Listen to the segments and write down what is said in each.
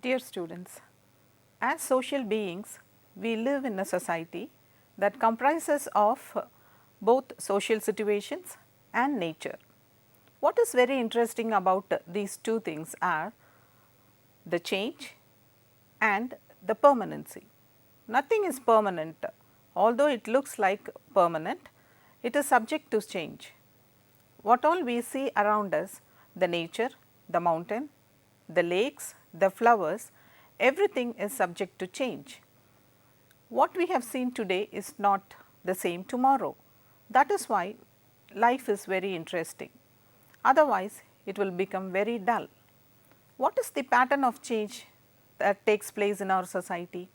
Dear students, as social beings, we live in a society that comprises of both social situations and nature. What is very interesting about these two things are the change and the permanency. Nothing is permanent, although it looks like permanent, it is subject to change. What all we see around us, the nature, the mountain, the lakes, the flowers, everything is subject to change. What we have seen today is not the same tomorrow. That is why life is very interesting. Otherwise, it will become very dull. What is the pattern of change that takes place in our society?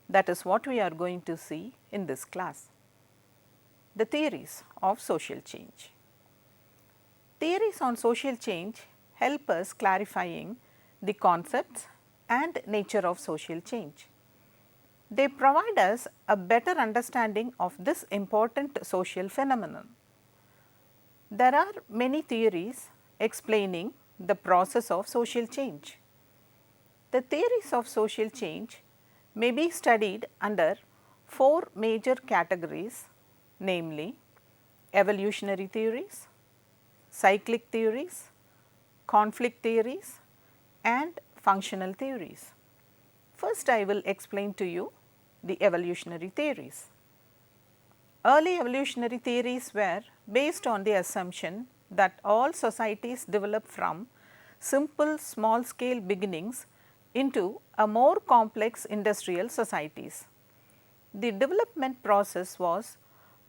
That is what we are going to see in this class. The theories of social change. Theories on social change help us clarifying the concepts and nature of social change. They provide us a better understanding of this important social phenomenon. There are many theories explaining the process of social change. The theories of social change may be studied under four major categories, namely evolutionary theories, cyclic theories, conflict theories and functional theories. First, I will explain to you the evolutionary theories. Early evolutionary theories were based on the assumption that all societies develop from simple small scale beginnings into a more complex industrial societies. The development process was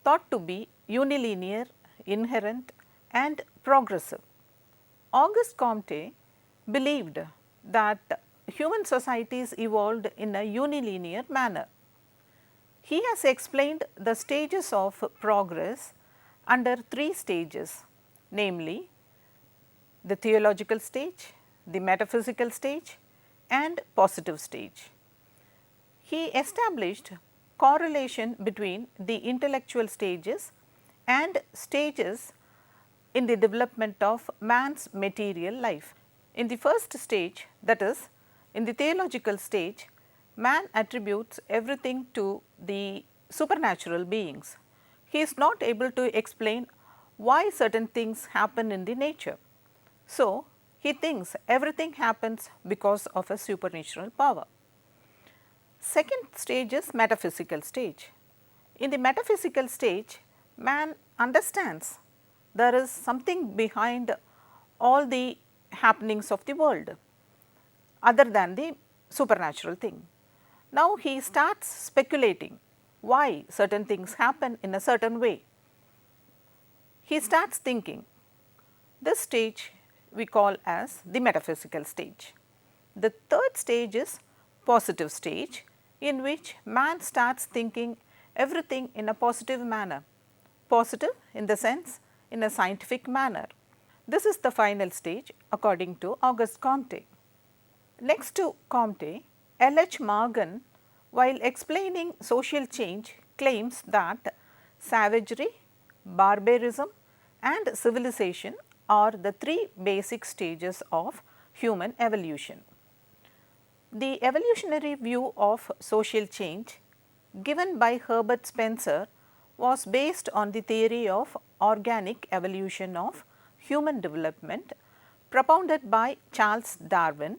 thought to be unilinear, inherent and progressive. Auguste Comte believed that human societies evolved in a unilinear manner. He has explained the stages of progress under three stages, namely the theological stage, the metaphysical stage and positive stage. He established correlation between the intellectual stages and stages in the development of man's material life. In the first stage, that is in the theological stage, man attributes everything to the supernatural beings. He is not able to explain why certain things happen in the nature. So, he thinks everything happens because of a supernatural power. Second stage is metaphysical stage. In the metaphysical stage, man understands there is something behind all the happenings of the world other than the supernatural thing. Now, he starts speculating why certain things happen in a certain way. He starts thinking. This stage we call as the metaphysical stage. The third stage is positive stage, in which man starts thinking everything in a positive manner. Positive in the sense in a scientific manner. This is the final stage according to Auguste Comte. Next to Comte, L.H. Morgan, while explaining social change, claims that savagery, barbarism and civilization are the three basic stages of human evolution. The evolutionary view of social change given by Herbert Spencer was based on the theory of organic evolution of human development propounded by Charles Darwin,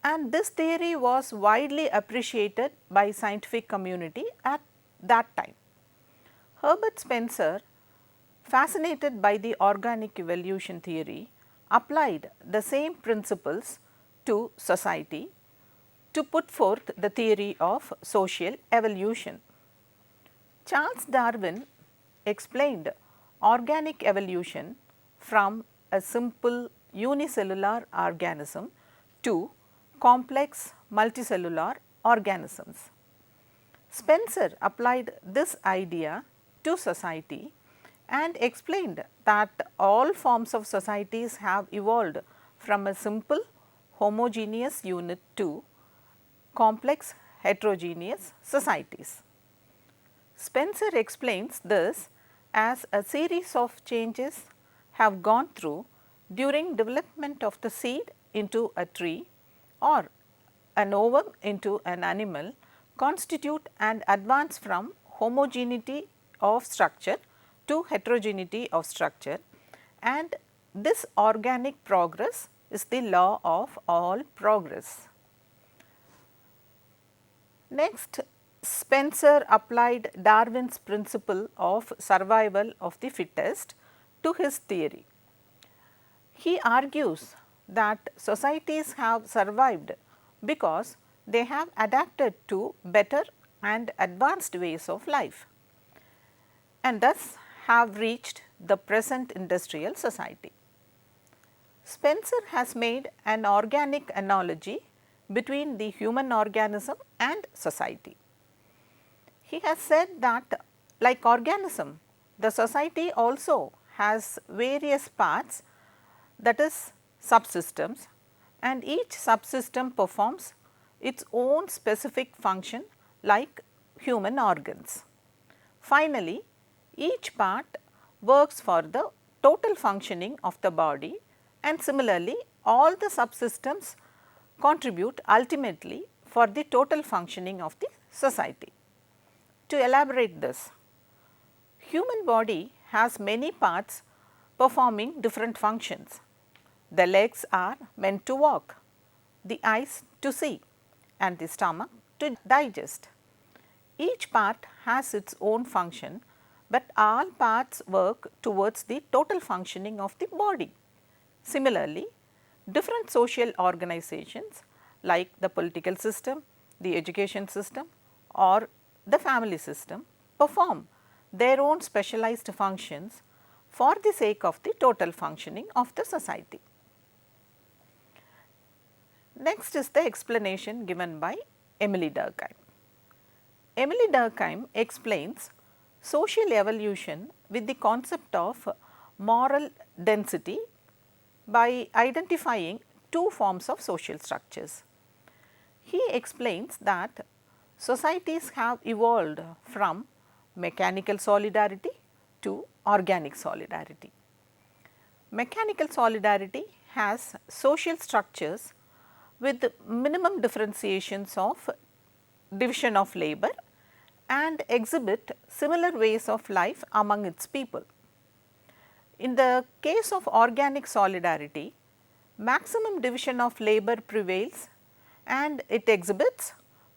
and this theory was widely appreciated by scientific community at that time. Herbert Spencer fascinated by the organic evolution theory, applied the same principles to society to put forth the theory of social evolution. Charles Darwin explained organic evolution from a simple unicellular organism to complex multicellular organisms. Spencer applied this idea to society and explained that all forms of societies have evolved from a simple homogeneous unit to complex heterogeneous societies. Spencer explains this as a series of changes have gone through during development of the seed into a tree or an ovum into an animal constitute an advance from homogeneity of structure to heterogeneity of structure, and this organic progress is the law of all progress. Next, Spencer applied Darwin's principle of survival of the fittest to his theory. He argues that societies have survived because they have adapted to better and advanced ways of life and thus have reached the present industrial society. Spencer has made an organic analogy between the human organism and society. He has said that like organism, the society also has various parts, that is subsystems, and each subsystem performs its own specific function like human organs. Finally, each part works for the total functioning of the body, and similarly all the subsystems contribute ultimately for the total functioning of the society. To elaborate this, human body has many parts performing different functions. The legs are meant to walk, the eyes to see, and the stomach to digest. Each part has its own function, but all parts work towards the total functioning of the body. Similarly, different social organizations like the political system, the education system or the family system perform their own specialized functions for the sake of the total functioning of the society. Next is the explanation given by Emily Durkheim. Emily Durkheim explains social evolution with the concept of moral density by identifying two forms of social structures. He explains that societies have evolved from mechanical solidarity to organic solidarity. Mechanical solidarity has social structures with minimum differentiations of division of labor and exhibit similar ways of life among its people. In the case of organic solidarity, maximum division of labor prevails and it exhibits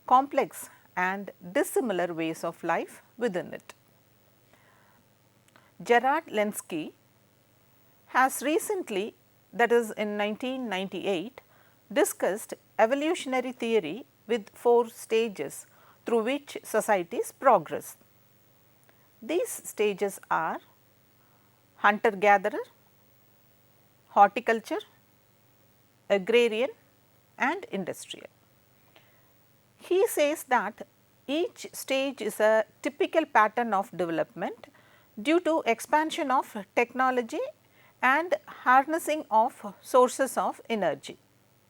complex and dissimilar ways of life within it. Gerard Lenski has recently, that is in 1998, discussed evolutionary theory with 4 stages through which societies progress. These stages are hunter-gatherer, horticulture, agrarian and industrial. He says that each stage is a typical pattern of development due to expansion of technology and harnessing of sources of energy.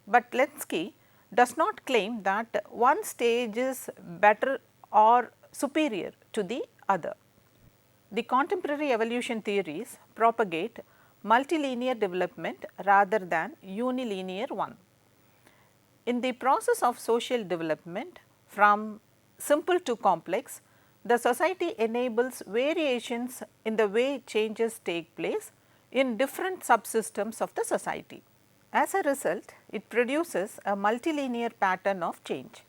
But Lenski does not claim that one stage is better or superior to the other. The contemporary evolution theories propagate multilinear development rather than unilinear one. In the process of social development from simple to complex, the society enables variations in the way changes take place in different subsystems of the society. As a result, it produces a multilinear pattern of change.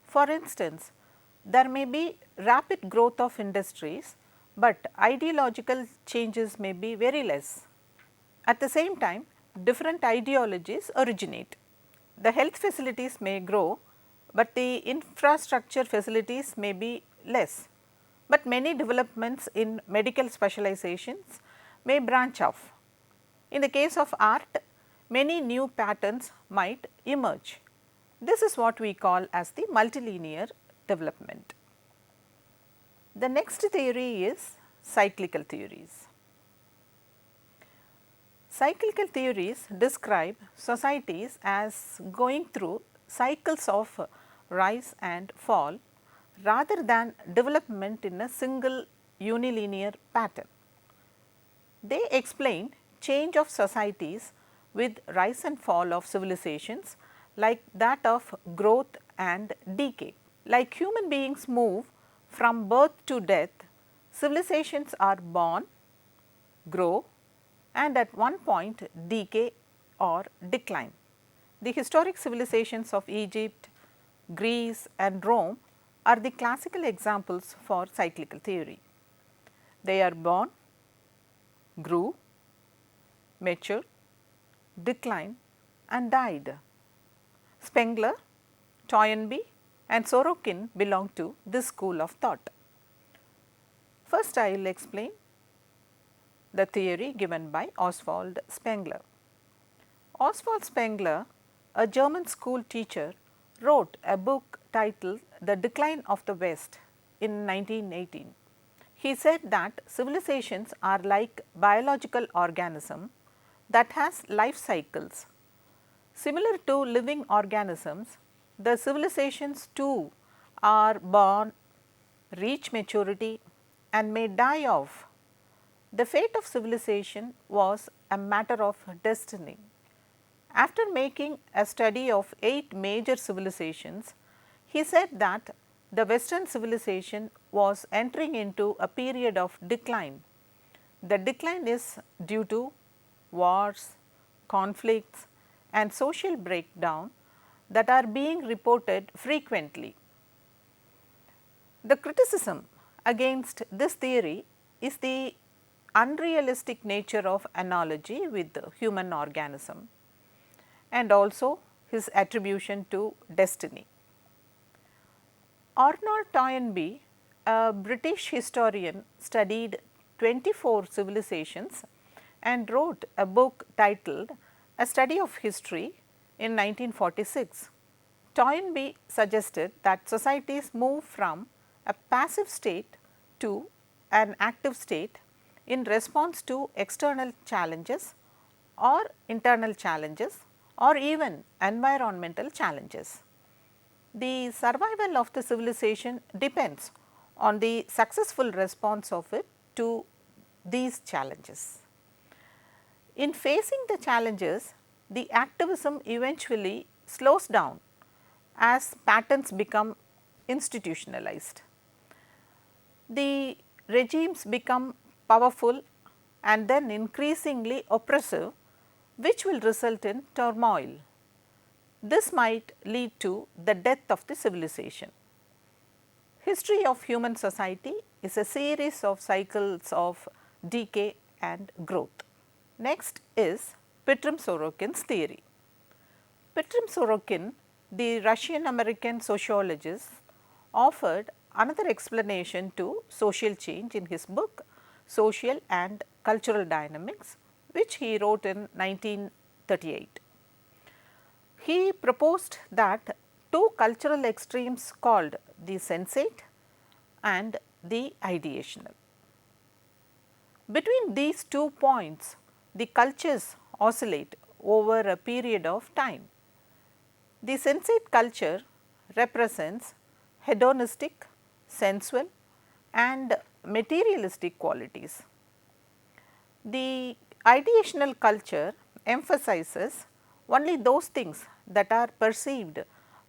For instance, there may be rapid growth of industries, but ideological changes may be very less. At the same time, different ideologies originate. The health facilities may grow, but the infrastructure facilities may be less. But many developments in medical specializations may branch off. In the case of art, many new patterns might emerge. This is what we call as the multilinear development. The next theory is cyclical theories. Cyclical theories describe societies as going through cycles of rise and fall rather than development in a single unilinear pattern. They explain change of societies with rise and fall of civilizations like that of growth and decay. Like human beings move from birth to death, civilizations are born, grow, and at one point decay or decline. The historic civilizations of Egypt, Greece and Rome are the classical examples for cyclical theory. They are born, grew, matured, declined and died. Spengler, Toynbee and Sorokin belong to this school of thought. First, I will explain the theory given by Oswald Spengler. Oswald Spengler, a German school teacher, wrote a book titled The Decline of the West in 1918. He said that civilizations are like biological organism that has life cycles. Similar to living organisms, the civilizations too are born, reach maturity and may die off. The fate of civilization was a matter of destiny. After making a study of 8 major civilizations, he said that the Western civilization was entering into a period of decline. The decline is due to wars, conflicts and social breakdown that are being reported frequently. The criticism against this theory is the unrealistic nature of analogy with the human organism and also his attribution to destiny. Arnold Toynbee, a British historian, studied 24 civilizations and wrote a book titled A Study of History in 1946. Toynbee suggested that societies move from a passive state to an active state in response to external challenges or internal challenges or even environmental challenges. The survival of the civilization depends on the successful response of it to these challenges. In facing the challenges, the activism eventually slows down as patterns become institutionalized. The regimes become powerful and then increasingly oppressive, which will result in turmoil. This might lead to the death of the civilization. History of human society is a series of cycles of decay and growth. Next is Petrum-Sorokin's theory. Petrum-Sorokin, the Russian American sociologist, offered another explanation to social change in his book Social and Cultural Dynamics, which he wrote in 1938. He proposed that two cultural extremes called the sensate and the ideational. Between these 2 points, the cultures oscillate over a period of time. The sensate culture represents hedonistic, sensual and materialistic qualities. The ideational culture emphasizes only those things that are perceived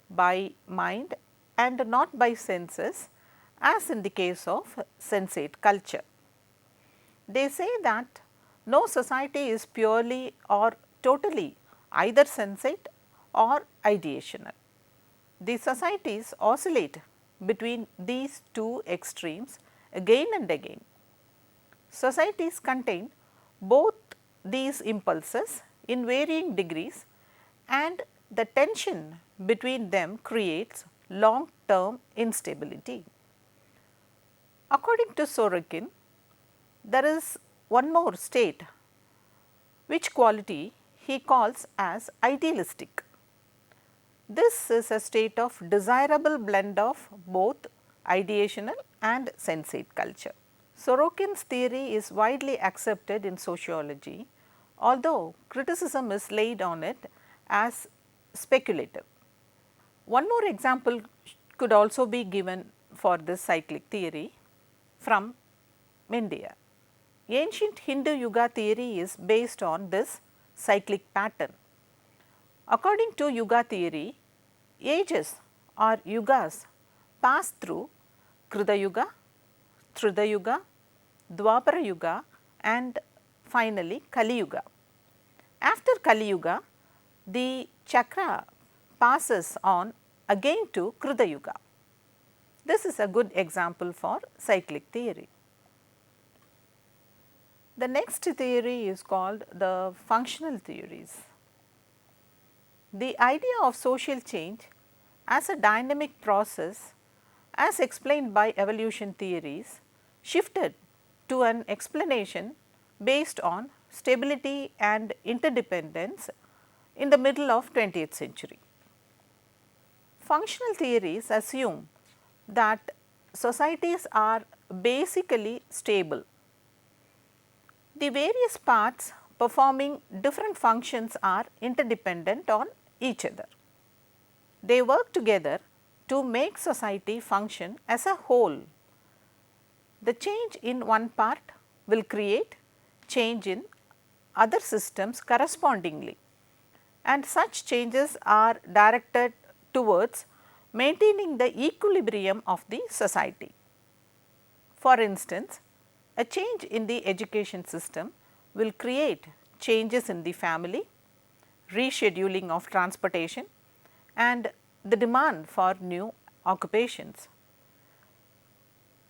by mind and not by senses, as in the case of sensate culture. They say that no society is purely or totally either sensate or ideational. The societies oscillate between these two extremes again and again. societies contain both these impulses in varying degrees, and the tension between them creates long term instability. According to Sorokin, there is one more state which quality he calls as idealistic. This is a state of desirable blend of both ideational and sensate culture. Sorokin's theory is widely accepted in sociology, although criticism is laid on it as speculative. One more example could also be given for this cyclic theory from India. Ancient Hindu Yuga theory is based on this cyclic pattern. According to Yuga theory, ages or yugas pass through Krita Yuga, Trita Yuga, Dwapara Yuga and finally Kali Yuga. After Kali Yuga, the chakra passes on again to Krita Yuga. This is a good example for cyclic theory. The next theory is called the functional theories. The idea of social change as a dynamic process, as explained by evolution theories, shifted to an explanation based on stability and interdependence in the middle of 20th century. Functional theories assume that societies are basically stable. The various parts performing different functions are interdependent on each other. They work together to make society function as a whole. The change in one part will create change in other systems correspondingly, and such changes are directed towards maintaining the equilibrium of the society. For instance, a change in the education system will create changes in the family, rescheduling of transportation and the demand for new occupations.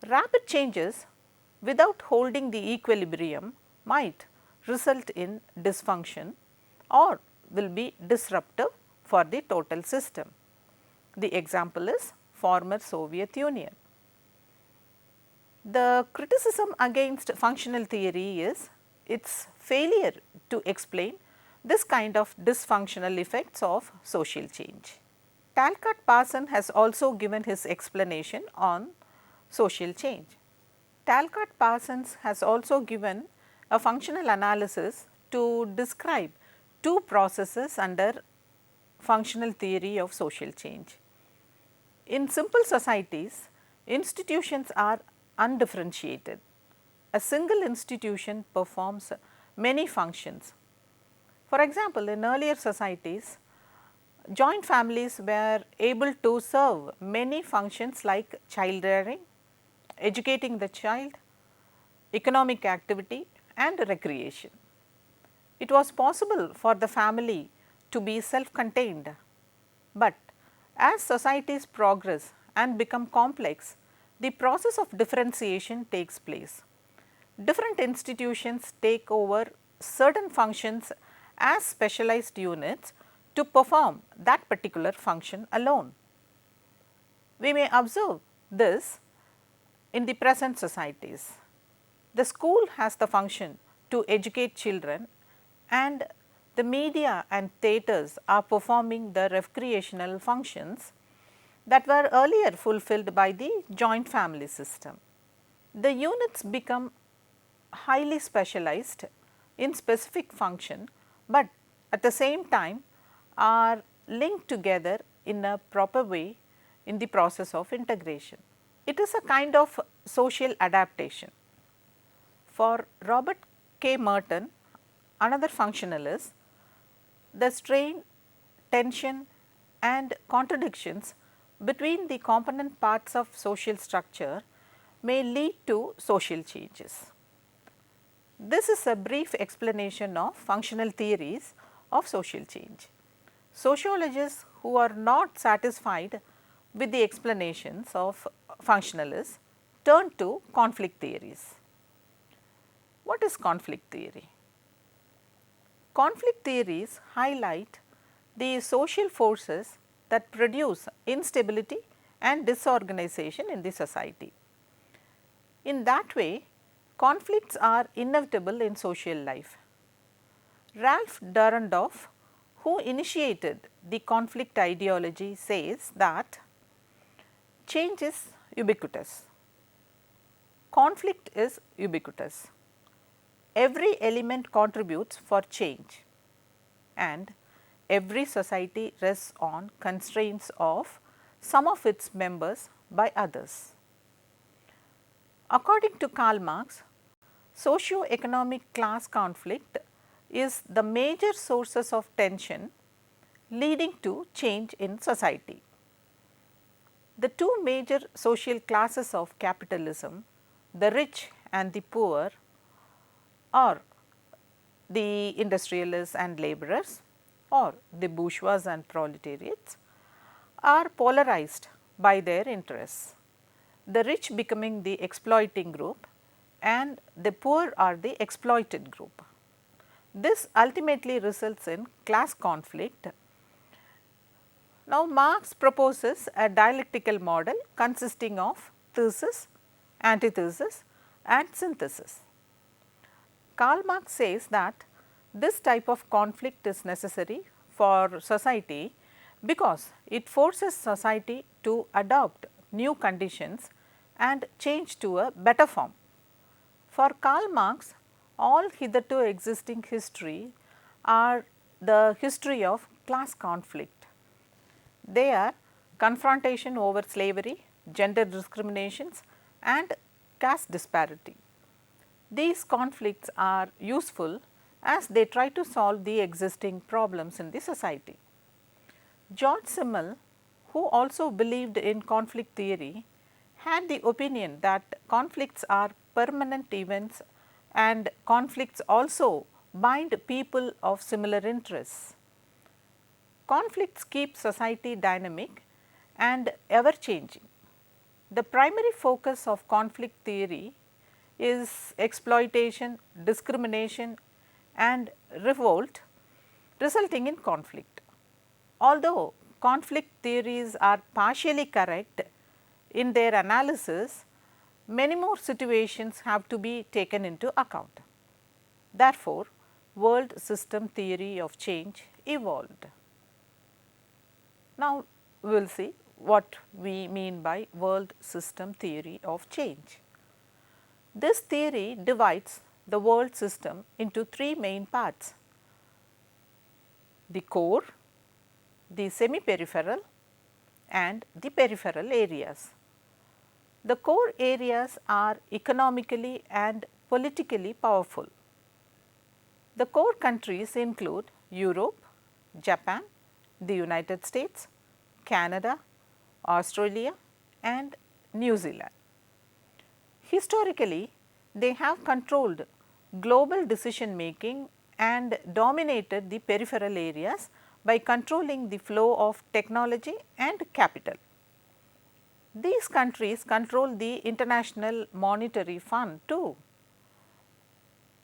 Rapid changes without holding the equilibrium might result in dysfunction or will be disruptive for the total system. The example is former Soviet Union. The criticism against functional theory is its failure to explain this kind of dysfunctional effects of social change. Talcott Parson has also given his explanation on social change. Talcott Parsons has also given a functional analysis to describe two processes under functional theory of social change. In simple societies, institutions are undifferentiated. A single institution performs many functions. For example, in earlier societies, joint families were able to serve many functions like child rearing, educating the child, economic activity and recreation. It was possible for the family to be self-contained, but as societies progress and become complex, the process of differentiation takes place. Different institutions take over certain functions as specialized units to perform that particular function alone. We may observe this in the present societies. The school has the function to educate children, and the media and theatres are performing the recreational functions that were earlier fulfilled by the joint family system. The units become highly specialized in specific function, but at the same time are linked together in a proper way in the process of integration. It is a kind of social adaptation. For Robert K. Merton, another functionalist, the strain, tension and contradictions between the component parts of social structure may lead to social changes. This is a brief explanation of functional theories of social change. Sociologists who are not satisfied with the explanations of functionalists turn to conflict theories. What is conflict theory? Conflict theories highlight the social forces that produce instability and disorganization in the society. In that way, conflicts are inevitable in social life. Ralph Dahrendorf, who initiated the conflict ideology, says that change is ubiquitous. Conflict is ubiquitous. Every element contributes for change, and every society rests on constraints of some of its members by others. According to Karl Marx, socio-economic class conflict is the major sources of tension leading to change in society. The two major social classes of capitalism, the rich and the poor, or the industrialists and laborers, or the bourgeois and proletariats, are polarized by their interests, the rich becoming the exploiting group and the poor are the exploited group. This ultimately results in class conflict. Now, Marx proposes a dialectical model consisting of thesis, antithesis and synthesis. Karl Marx says that this type of conflict is necessary for society because it forces society to adopt new conditions and change to a better form. For Karl Marx, all hitherto existing history are the history of class conflict. They are confrontation over slavery, gender discriminations and caste disparity. These conflicts are useful as they try to solve the existing problems in the society. George Simmel, who also believed in conflict theory, had the opinion that conflicts are permanent events and conflicts also bind people of similar interests. Conflicts keep society dynamic and ever changing. The primary focus of conflict theory is exploitation, discrimination and revolt resulting in conflict. Although conflict theories are partially correct in their analysis, many more situations have to be taken into account. Therefore, world system theory of change evolved. Now, we will see what we mean by world system theory of change. This theory divides the world system into three main parts: the core, the semi-peripheral and the peripheral areas. The core areas are economically and politically powerful. The core countries include Europe, Japan, the United States, Canada, Australia and New Zealand. Historically, they have controlled global decision making and dominated the peripheral areas by controlling the flow of technology and capital. These countries control the International Monetary Fund too.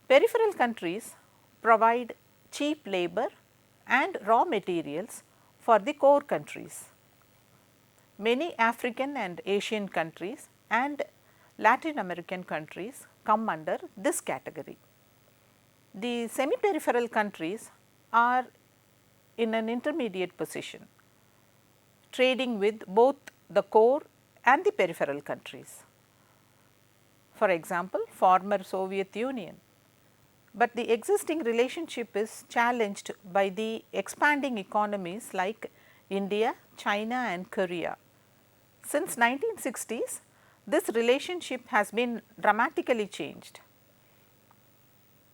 Peripheral countries provide cheap labor and raw materials for the core countries. Many African and Asian countries and Latin American countries come under this category. The semi-peripheral countries are in an intermediate position, trading with both the core and the peripheral countries. For example, former Soviet Union. But the existing relationship is challenged by the expanding economies like India, China and Korea. Since 1960s, this relationship has been dramatically changed.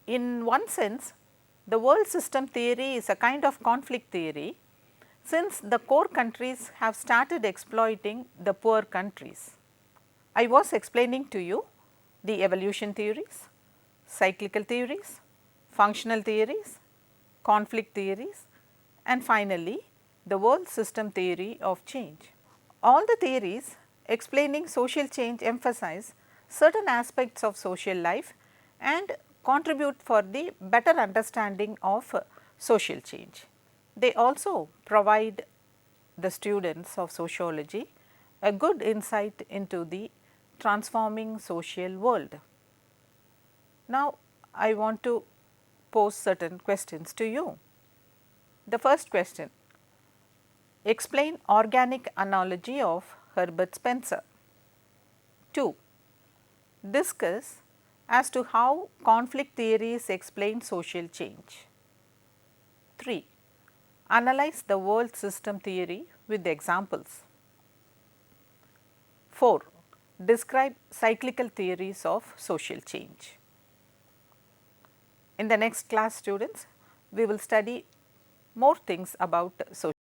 In one sense, the world system theory is a kind of conflict theory, since the core countries have started exploiting the poor countries. I was explaining to you the evolution theories, cyclical theories, functional theories, conflict theories and finally, the world system theory of change. All the theories explaining social change emphasize certain aspects of social life and contribute for the better understanding of social change. They also provide the students of sociology a good insight into the transforming social world. Now, I want to pose certain questions to you. The first question: explain organic analogy of Herbert Spencer. 2. Discuss as to how conflict theories explain social change. 3. Analyze the world system theory with examples. 4. Describe cyclical theories of social change. In the next class, students, we will study more things about social